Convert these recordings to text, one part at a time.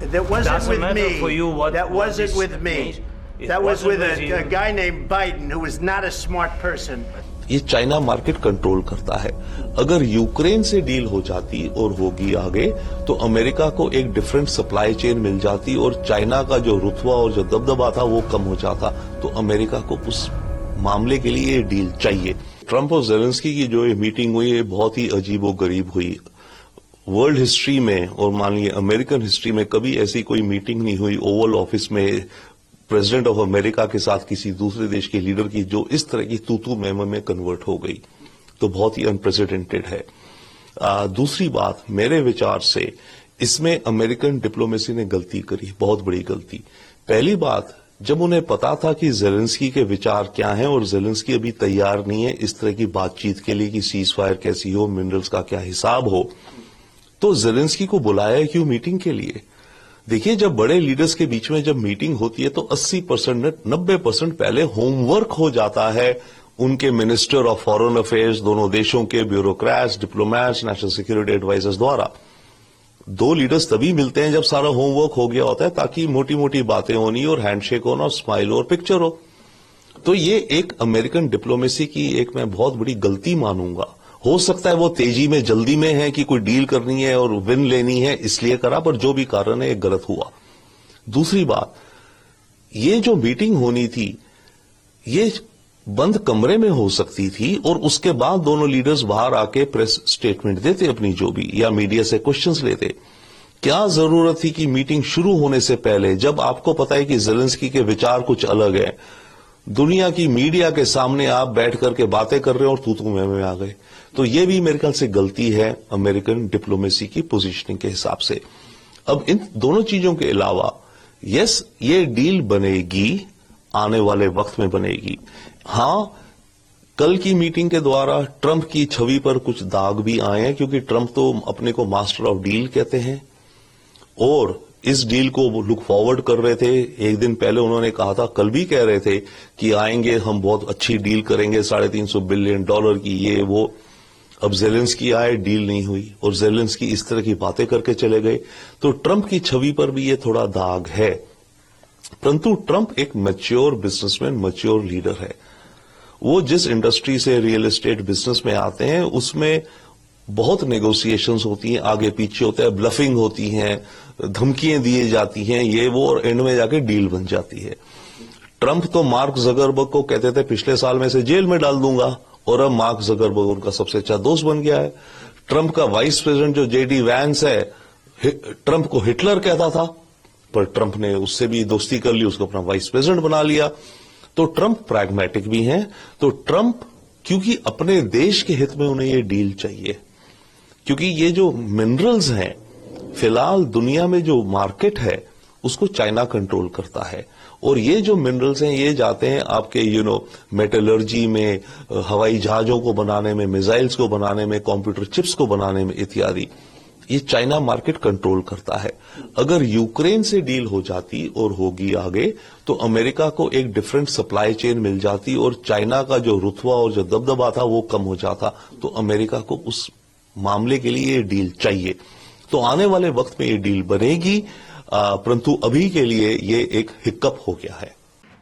That wasn't Doesn't with matter me. for you what That what wasn't this with me. means. It That was wasn't with you. a guy named Biden, who was not a smart person. ये China market control करता है। अगर Ukraine से deal हो जाती और होगी आगे तो अमेरिका को एक डिफरेंट सप्लाई चेन मिल जाती और चाइना का जो रुतबा और जो दबदबा था वो कम हो जाता, तो अमेरिका को उस मामले के लिए ये डील चाहिए। ट्रंप और जेलेंस्की की जो ये मीटिंग हुई है बहुत ही अजीबोगरीब हुई। वर्ल्ड हिस्ट्री में और मान लीजिए अमेरिकन हिस्ट्री में कभी ऐसी कोई मीटिंग नहीं हुई ओवल ऑफिस में प्रेसिडेंट ऑफ अमेरिका के साथ किसी दूसरे देश के लीडर की, जो इस तरह की तू मेमो में कन्वर्ट हो गई, तो बहुत ही अनप्रेसिडेंटेड है। दूसरी बात, मेरे विचार से इसमें अमेरिकन डिप्लोमेसी ने गलती करी, बहुत बड़ी गलती। पहली बात, जब उन्हें पता था कि जेलेंस्की के विचार क्या हैं और जेलेंस्की अभी तैयार नहीं है इस तरह की बातचीत के लिए कि सीज फायर कैसी हो, मिनरल्स का क्या हिसाब हो, तो जेलेंस्की को बुलाया क्यों मीटिंग के लिए? देखिए, जब बड़े लीडर्स के बीच में जब मीटिंग होती है तो 80% 90% पहले होमवर्क हो जाता है उनके मिनिस्टर ऑफ फॉरेन अफेयर्स, दोनों देशों के bureaucrats, diplomats, national security advisers द्वारा। दो लीडर्स तभी मिलते हैं जब सारा होमवर्क हो गया होता है, ताकि मोटी मोटी बातें होनी और हैंडशेक होना और स्माइल और पिक्चर हो। तो ये एक अमेरिकन डिप्लोमेसी की एक मैं बहुत बड़ी गलती मानूंगा। हो सकता है वो तेजी में जल्दी में है कि कोई डील करनी है और विन लेनी है इसलिए करा, पर जो भी कारण है ये गलत हुआ। दूसरी बात, ये जो मीटिंग होनी थी ये बंद कमरे में हो सकती थी और उसके बाद दोनों लीडर्स बाहर आके प्रेस स्टेटमेंट देते अपनी जो भी, या मीडिया से क्वेश्चंस लेते। क्या जरूरत थी कि मीटिंग शुरू होने से पहले, जब आपको पता है कि जेलेंस्की के विचार कुछ अलग है, दुनिया की मीडिया के सामने आप बैठ करके बातें कर रहे हो और तू में आ गए? तो ये भी मेरे ख्याल से गलती है अमेरिकन डिप्लोमेसी की पोजीशनिंग के हिसाब से। अब इन दोनों चीजों के अलावा, यस, ये डील बनेगी, आने वाले वक्त में बनेगी। हां, कल की मीटिंग के द्वारा ट्रंप की छवि पर कुछ दाग भी आए हैं, क्योंकि ट्रंप तो अपने को मास्टर ऑफ डील कहते हैं और इस डील को वो लुक फॉरवर्ड कर रहे थे। एक दिन पहले उन्होंने कहा था, कल भी कह रहे थे कि आएंगे, हम बहुत अच्छी डील करेंगे, $350 बिलियन की, ये वो। अब जेलेंस्की आए, डील नहीं हुई और जेलेंस्की इस तरह की बातें करके चले गए, तो ट्रंप की छवि पर भी ये थोड़ा दाग है। परंतु ट्रंप एक मैच्योर बिजनेसमैन, मैच्योर लीडर है। वो जिस इंडस्ट्री से, रियल एस्टेट बिजनेस में आते हैं, उसमें बहुत नेगोशिएशंस होती हैं, आगे पीछे होता है, ब्लफिंग होती हैं, धमकियां दी जाती हैं, ये वो, और एंड में जाके डील बन जाती है। ट्रंप तो मार्क जकरबर्ग को कहते थे पिछले साल में से जेल में डाल दूंगा, और अब मार्क जकरबर्ग उनका सबसे अच्छा दोस्त बन गया है। ट्रंप का वाइस प्रेसिडेंट जो जेडी वैंस है, ट्रंप को हिटलर कहता था, पर ट्रंप ने उससे भी दोस्ती कर ली, उसको अपना वाइस प्रेसिडेंट बना लिया। तो ट्रंप प्रैग्मेटिक भी हैं। तो ट्रंप, क्योंकि अपने देश के हित में उन्हें ये डील चाहिए, क्योंकि ये जो मिनरल्स हैं, फिलहाल दुनिया में जो मार्केट है उसको चाइना कंट्रोल करता है, और ये जो मिनरल्स हैं ये जाते हैं आपके मेटलर्जी में, हवाई जहाजों को बनाने में, मिसाइल्स को बनाने में, कंप्यूटर चिप्स को बनाने में इत्यादि। ये चाइना मार्केट कंट्रोल करता है। अगर यूक्रेन से डील हो जाती और होगी आगे तो अमेरिका को एक डिफरेंट सप्लाई चेन मिल जाती और चाइना का जो रुतबा और जो दबदबा था वो कम हो जाता, तो अमेरिका को उस मामले के लिए ये डील चाहिए। तो आने वाले वक्त में ये डील बनेगी, परंतु अभी के लिए ये एक हिक्कप हो गया है।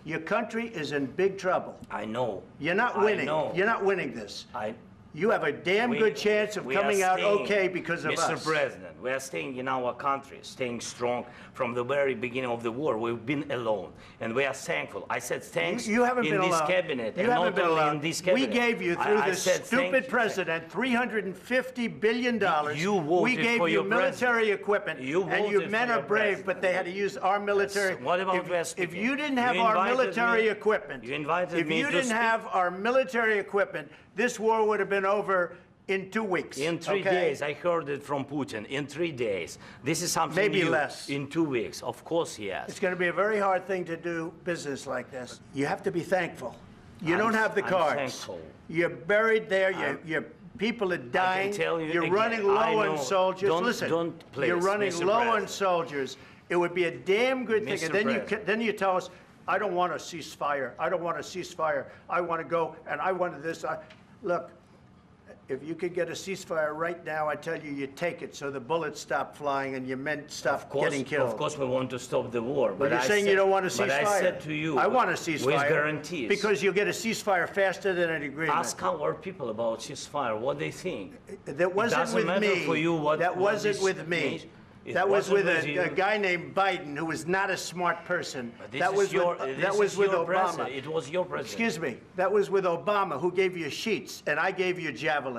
Your country is in big trouble. I know. You're not winning. I know. You're not winning this. You have a damn We- good chance of we coming are out staying, okay because of Mr. us. President, we are staying in our country, staying strong from the very beginning of the war. We've been alone, and we are thankful. I said thanks You haven't in been this alone. cabinet, You and haven't not been only alone. in this cabinet. We gave you, through I this said thank stupid you. president, $350 billion. You voted we gave for you your military president. equipment, You and your voted men for are your brave, president. but they had to use our military. What about if, West if you speaking? didn't have You our invited military me- equipment, you invited if me you to didn't speak. have our military equipment, this war would have been over in 2 weeks. In 3 okay? days, I heard it from Putin. In 3 days, this is something Maybe new. less. In 2 weeks, of course, yes. It's going to be a very hard thing to do business like this. You have to be thankful. You don't have the I'm cards. thankful. You're buried there. Your people are dying. tell you You're again, running I low on know. soldiers. Don't- Listen, don't please, you're running Mr. low on President. soldiers. It would be a damn good thing. Mr. And then President. then you tell us, I don't want a ceasefire. I don't want a ceasefire. I want to go and I wanted this. Look, If you could get a ceasefire right now, I tell you, you take it so the bullets stop flying and your men stop getting killed. Of course, we want to stop the war. But But you're I saying you said- don't want a ceasefire. But I said to you, I want a ceasefire. with guarantees. Because you'll get a ceasefire faster than an agreement. Ask our people about ceasefire, what they think. That wasn't doesn't with matter me. for you what- That what wasn't this with me. means. It That was wasn't with with you. a guy named Biden, who was not a smart person. This That is was your, with, this that was is with your Obama. president. It was your president. Excuse me. That was with Obama, who gave you sheets, and I gave you javelins.